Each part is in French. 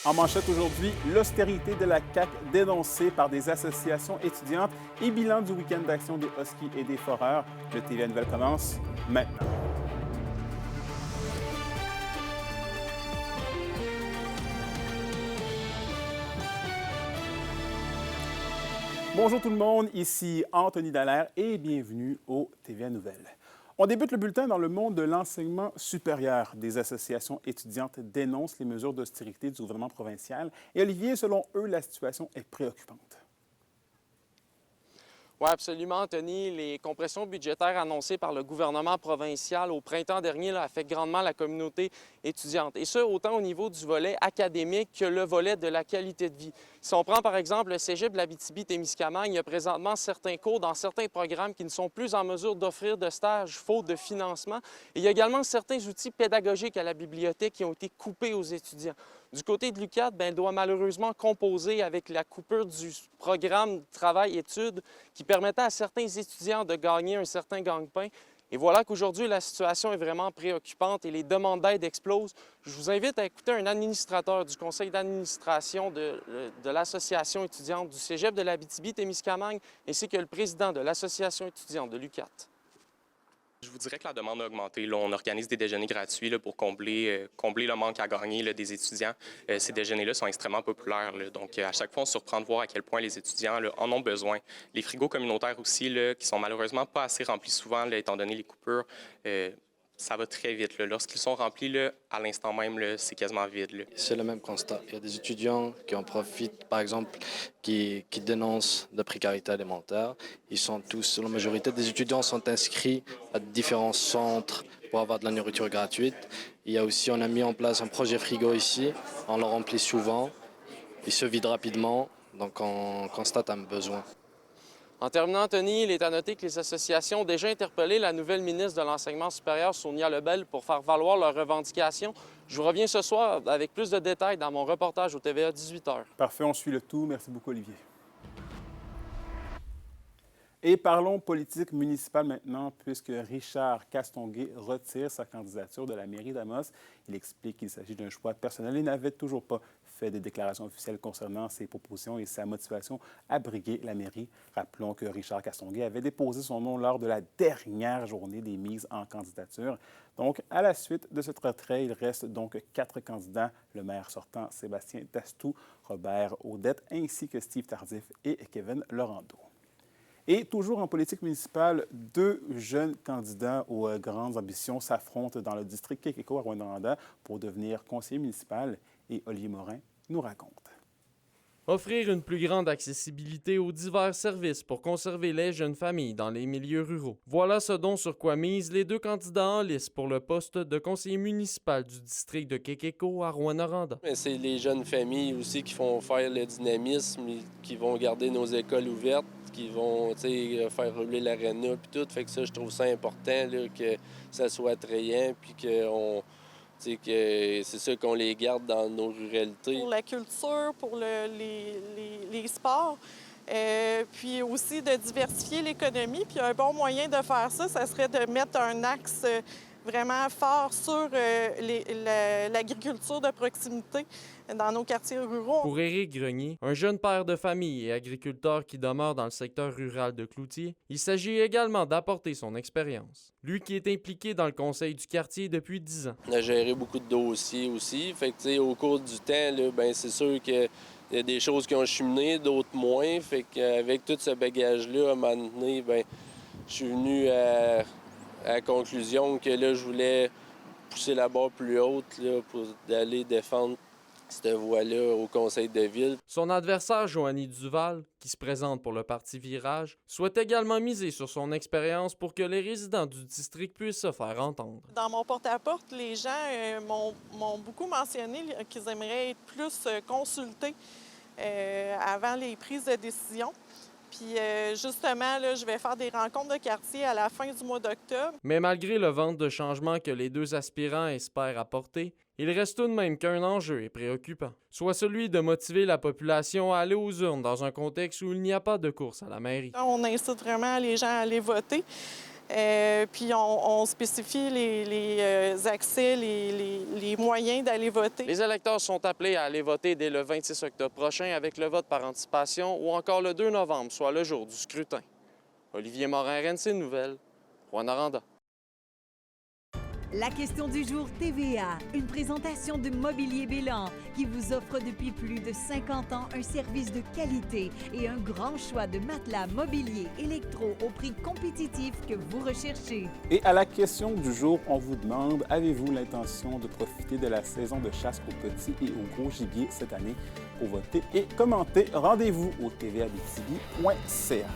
En manchette aujourd'hui, l'austérité de la CAQ dénoncée par des associations étudiantes et bilan du week-end d'action des Huskies et des Foreurs. Le TVA Nouvelle commence maintenant. Bonjour tout le monde, ici Anthony Dallaire et bienvenue au TVA Nouvelle. On débute le bulletin dans le monde de l'enseignement supérieur. Des associations étudiantes dénoncent les mesures d'austérité du gouvernement provincial. Et Olivier, selon eux, la situation est préoccupante. Oui, absolument, Anthony. Les compressions budgétaires annoncées par le gouvernement provincial au printemps dernier affectent grandement la communauté étudiante. Et ce, autant au niveau du volet académique que le volet de la qualité de vie. Si on prend par exemple le Cégep de l'Abitibi-Témiscamingue, il y a présentement certains cours dans certains programmes qui ne sont plus en mesure d'offrir de stages faute de financement. Et il y a également certains outils pédagogiques à la bibliothèque qui ont été coupés aux étudiants. Du côté de l'UQAT, elle doit malheureusement composer avec la coupure du programme travail-études qui permettait à certains étudiants de gagner un certain gagne-pain. Et voilà qu'aujourd'hui, la situation est vraiment préoccupante et les demandes d'aide explosent. Je vous invite à écouter un administrateur du conseil d'administration de l'association étudiante du Cégep de l'Abitibi-Témiscamingue ainsi que le président de l'association étudiante de l'UQAT. Je vous dirais que la demande a augmenté. Là, on organise des déjeuners gratuits là, pour combler le manque à gagner là, des étudiants. Ces déjeuners-là sont extrêmement populaires. Là. Donc, à chaque fois, on se surprend de voir à quel point les étudiants là, en ont besoin. Les frigos communautaires aussi, là, qui sont malheureusement pas assez remplis souvent, là, étant donné les coupures, ça va très vite. Là. Lorsqu'ils sont remplis, là, à l'instant même, là, c'est quasiment vide. Là. C'est le même constat. Il y a des étudiants qui en profitent, par exemple, qui dénoncent de précarité alimentaire. Ils sont tous, la majorité des étudiants sont inscrits à différents centres pour avoir de la nourriture gratuite. Il y a aussi, on a mis en place un projet frigo ici. On le remplit souvent. Il se vide rapidement. Donc, on constate un besoin. En terminant, Anthony, il est à noter que les associations ont déjà interpellé la nouvelle ministre de l'Enseignement supérieur, Sonia Lebel, pour faire valoir leurs revendications. Je vous reviens ce soir avec plus de détails dans mon reportage au TVA 18h. Parfait, on suit le tout. Merci beaucoup, Olivier. Et parlons politique municipale maintenant, puisque Richard Castonguay retire sa candidature de la mairie d'Amos. Il explique qu'il s'agit d'un choix personnel et n'avait toujours pas fait de déclaration officielle concernant ses propositions et sa motivation à briguer la mairie. Rappelons que Richard Castonguay avait déposé son nom lors de la dernière journée des mises en candidature. Donc, à la suite de ce retrait, il reste donc 4 candidats, le maire sortant Sébastien Dastou, Robert Audette, ainsi que Steve Tardif et Kevin Laurando. Et toujours en politique municipale, 2 jeunes candidats aux grandes ambitions s'affrontent dans le district Kekeko à Rouyn-Noranda pour devenir conseiller municipal. Et Olivier Morin nous raconte. Offrir une plus grande accessibilité aux divers services pour conserver les jeunes familles dans les milieux ruraux. Voilà ce dont sur quoi misent les 2 candidats en lice pour le poste de conseiller municipal du district de Kekeko à Rouyn-Noranda. C'est les jeunes familles aussi qui font faire le dynamisme, qui vont garder nos écoles ouvertes, qui vont faire rouler l'aréna et tout. Fait que ça, je trouve ça important là, que ça soit attrayant puis que c'est ça qu'on les garde dans nos ruralités. Pour la culture, pour les sports, puis aussi de diversifier l'économie. Puis un bon moyen de faire ça, ça serait de mettre un axe vraiment fort sur l'agriculture de proximité dans nos quartiers ruraux. Pour Éric Grenier, un jeune père de famille et agriculteur qui demeure dans le secteur rural de Cloutier, il s'agit également d'apporter son expérience. Lui qui est impliqué dans le conseil du quartier depuis 10 ans. On a géré beaucoup de dossiers aussi. Fait que, au cours du temps, là, c'est sûr qu'il y a des choses qui ont cheminé, d'autres moins. Fait qu'avec tout ce bagage-là, à un moment donné, je suis venu à la conclusion que là, je voulais pousser la barre plus haute là, pour aller défendre cette voie-là au conseil de ville. Son adversaire, Joanie Duval, qui se présente pour le Parti Virage, souhaite également miser sur son expérience pour que les résidents du district puissent se faire entendre. Dans mon porte-à-porte, les gens m'ont beaucoup mentionné qu'ils aimeraient être plus consultés avant les prises de décision. Puis justement, là, je vais faire des rencontres de quartier à la fin du mois d'octobre. Mais malgré le vent de changement que les 2 aspirants espèrent apporter, il reste tout de même qu'un enjeu est préoccupant, soit celui de motiver la population à aller aux urnes dans un contexte où il n'y a pas de course à la mairie. On incite vraiment les gens à aller voter. Puis on spécifie les accès, les moyens d'aller voter. Les électeurs sont appelés à aller voter dès le 26 octobre prochain avec le vote par anticipation ou encore le 2 novembre, soit le jour du scrutin. Olivier Morin, RNC Nouvelles, Rouyn-Noranda. La question du jour TVA, une présentation de Mobilier Bélan qui vous offre depuis plus de 50 ans un service de qualité et un grand choix de matelas, mobilier, électro au prix compétitif que vous recherchez. Et à la question du jour, on vous demande, avez-vous l'intention de profiter de la saison de chasse aux petits et aux gros gibier cette année? Pour voter et commenter, rendez-vous au tvabitibi.ca.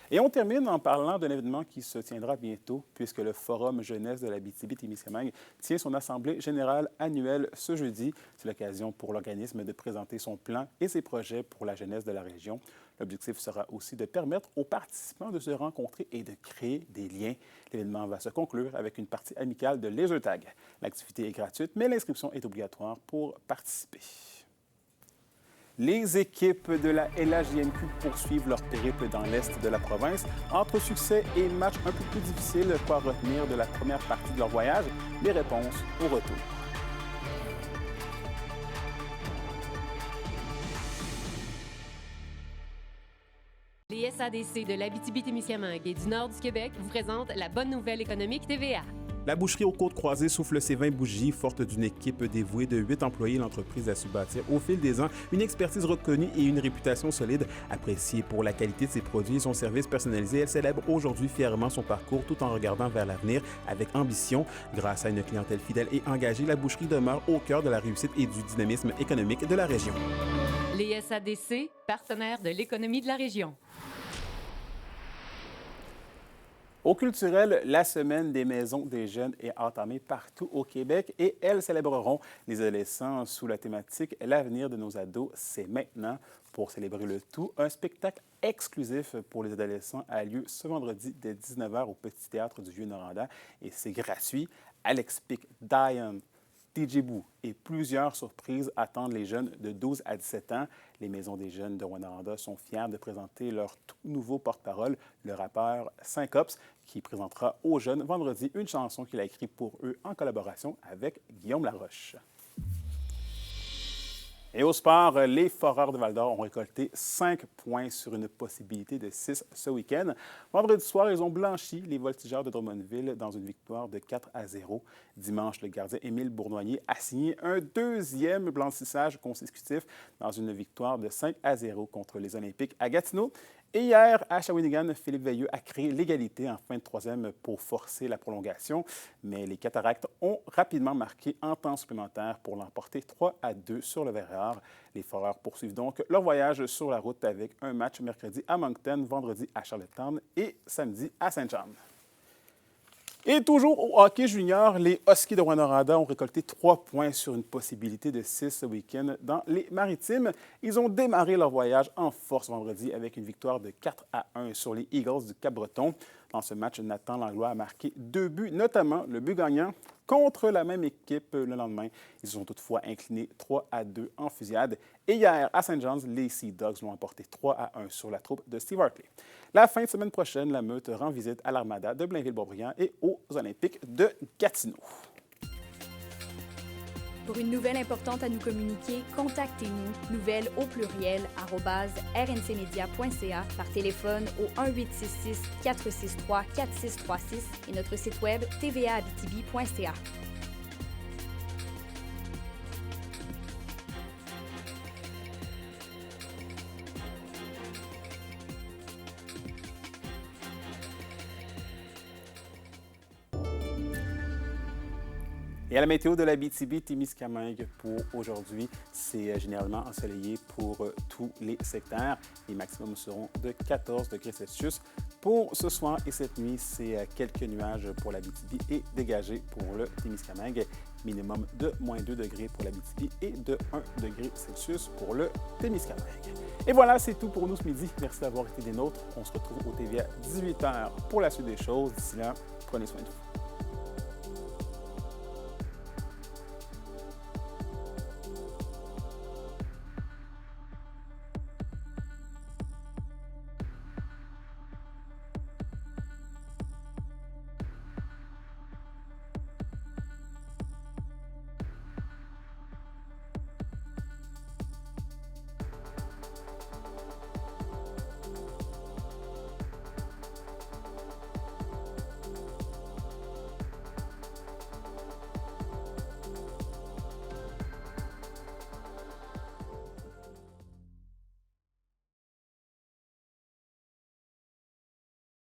Et on termine en parlant d'un événement qui se tiendra bientôt, puisque le Forum jeunesse de l'Abitibi-Témiscamingue tient son assemblée générale annuelle ce jeudi. C'est l'occasion pour l'organisme de présenter son plan et ses projets pour la jeunesse de la région. L'objectif sera aussi de permettre aux participants de se rencontrer et de créer des liens. L'événement va se conclure avec une partie amicale de laser tag. L'activité est gratuite, mais l'inscription est obligatoire pour participer. Les équipes de la LHJMQ poursuivent leur périple dans l'est de la province. Entre succès et matchs un peu plus difficiles, quoi retenir de la première partie de leur voyage? Les réponses au retour. Les SADC de l'Abitibi-Témiscamingue et du nord du Québec vous présentent la bonne nouvelle économique TVA. La boucherie aux Côtes-Croisées souffle ses 20 bougies, forte d'une équipe dévouée de 8 employés. L'entreprise a su bâtir au fil des ans une expertise reconnue et une réputation solide. Appréciée pour la qualité de ses produits et son service personnalisé, elle célèbre aujourd'hui fièrement son parcours tout en regardant vers l'avenir avec ambition. Grâce à une clientèle fidèle et engagée, la boucherie demeure au cœur de la réussite et du dynamisme économique de la région. Les SADC, partenaires de l'économie de la région. Au culturel, la Semaine des maisons des jeunes est entamée partout au Québec et elles célébreront les adolescents sous la thématique « L'avenir de nos ados, c'est maintenant ». Pour célébrer le tout, un spectacle exclusif pour les adolescents a lieu ce vendredi dès 19h au Petit Théâtre du Vieux-Noranda et c'est gratuit. Alex Pic, Diane, DJ Boo et plusieurs surprises attendent les jeunes de 12 à 17 ans. Les Maisons des jeunes de Rouyn-Noranda sont fiers de présenter leur tout nouveau porte-parole, le rappeur Syncops, qui présentera aux jeunes vendredi une chanson qu'il a écrite pour eux en collaboration avec Guillaume Laroche. Et au sport, les Foreurs de Val-d'Or ont récolté 5 points sur une possibilité de 6 ce week-end. Vendredi soir, ils ont blanchi les Voltigeurs de Drummondville dans une victoire de 4-0. Dimanche, le gardien Émile Bournoyer a signé un deuxième blanchissage consécutif dans une victoire de 5-0 contre les Olympiques à Gatineau. Et hier, à Shawinigan, Philippe Veilleux a créé l'égalité en fin de troisième pour forcer la prolongation. Mais les Cataractes ont rapidement marqué en temps supplémentaire pour l'emporter 3-2 sur le Verreard. Les Foreurs poursuivent donc leur voyage sur la route avec un match mercredi à Moncton, vendredi à Charlottetown et samedi à Saint-Jean. Et toujours au hockey junior, les Huskies de Rouyn-Noranda ont récolté 3 points sur une possibilité de 6 ce week-end dans les Maritimes. Ils ont démarré leur voyage en force vendredi avec une victoire de 4-1 sur les Eagles du Cap-Breton. Dans ce match, Nathan Langlois a marqué 2 buts, notamment le but gagnant contre la même équipe le lendemain. Ils se sont toutefois inclinés 3-2 en fusillade. Et hier, à St. John's, les Sea Dogs l'ont emporté 3-1 sur la troupe de Steve Hartley. La fin de semaine prochaine, la Meute rend visite à l'Armada de Blainville-Boisbriand et aux Olympiques de Gatineau. Pour une nouvelle importante à nous communiquer, contactez-nous, nouvelles au pluriel, @rncmedia.ca, par téléphone au 1-866-463-4636 et notre site web tvaabitibi.ca. Et à la météo de l'Abitibi-Témiscamingue pour aujourd'hui, c'est généralement ensoleillé pour tous les secteurs. Les maximums seront de 14 degrés Celsius. Pour ce soir et cette nuit, c'est quelques nuages pour l'Abitibi et dégagé pour le Témiscamingue. Minimum de -2 degrés pour l'Abitibi et de 1 degré Celsius pour le Témiscamingue. Et voilà, c'est tout pour nous ce midi. Merci d'avoir été des nôtres. On se retrouve au TVA 18h pour la suite des choses. D'ici là, prenez soin de vous.